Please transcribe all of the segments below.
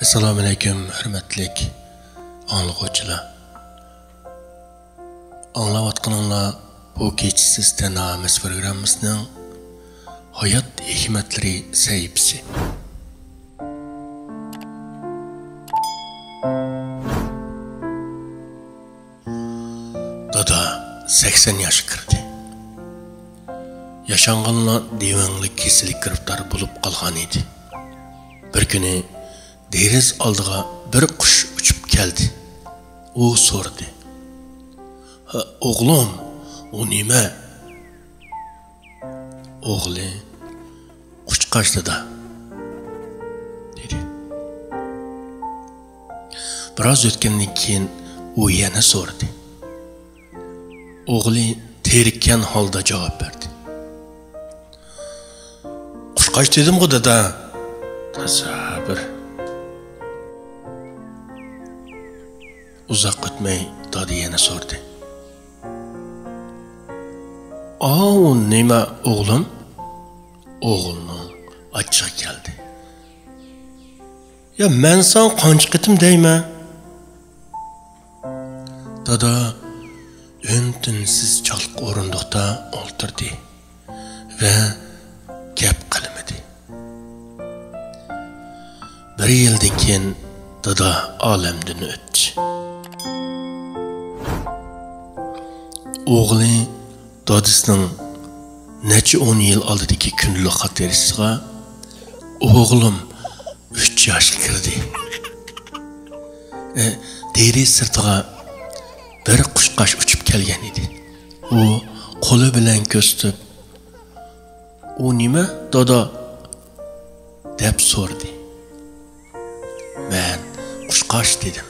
Assalomu alaykum, hurmatli anglag'uvchilar. Anglayotganinglar bu kechsiz tanamiz programmasining hayot hikmatlari sahifasi. Dada 80 yosh kirdi. Yaşanğanlar divanlik kesilik giriftar bulup qalğan edi. Bir kuni deriz aldığa bir qush uçup geldi. O sordu. Oğlum, o nima? Oğlu, qushqashdi da, dedi. Biroz o'tgandan keyin u yana so'radi. Oğlu terikkan holda javob berdi. Qushqash dedim-ku dada. Tasavvur. Uzoq o'tmay dada yana so'radi. O nima oğlum? Oğlunun achchig'i keldi. Ya men san qancha qitim deyman? Dada ün-tinsiz chaliq o'rindiqda o'ltirdi va gap qilmadi. Bir yildan keyin dada olamdan o'tdi. Oğlu dadısının neçe 10 yıl oldidagi kunlik xotirasiga oğlum 3 yoshga kirdi. Deri sirtiga bir qushqash uchib kelgan edi. U qo'li bilan ko'stib, "U nima, dada?" deb so'radi. Men qushqash dedim.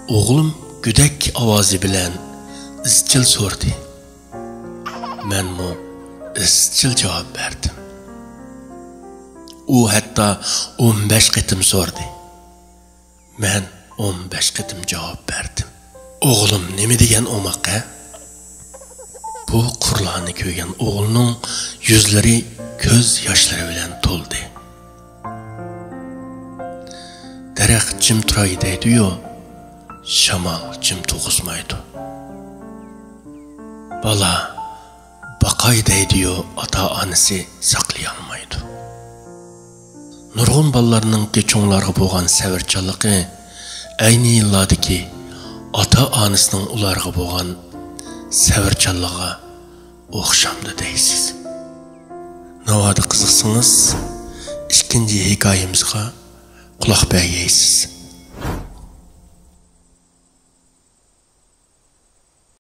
Oğlum go'dak ovozi bilan izchil so'radi. Men mu izchil javob berdim. U hatto 15 qitim so'radi. Men 15 qitim javob berdim. Oğlum nima degan omoqqa? Bu qurlarni ko'rgan o'g'lining yuzlari ko'z yoshlari bilan to'ldi. Daraxt jim turay deydi-yu, shamol jim to'g'izmaydi. Bala baqay deydi-yu, ota-onasi saqlayolmaydi. Nurg'un bolalarning cho'nglarga bo'lgan savrchanligi ayni yillardagi ota-onasining ularga bo'lgan savrchanligiga o'xshamdi deysiz. Navoda qiziqsangiz, ikkinchi hikoyamizga quloq bergaysiz.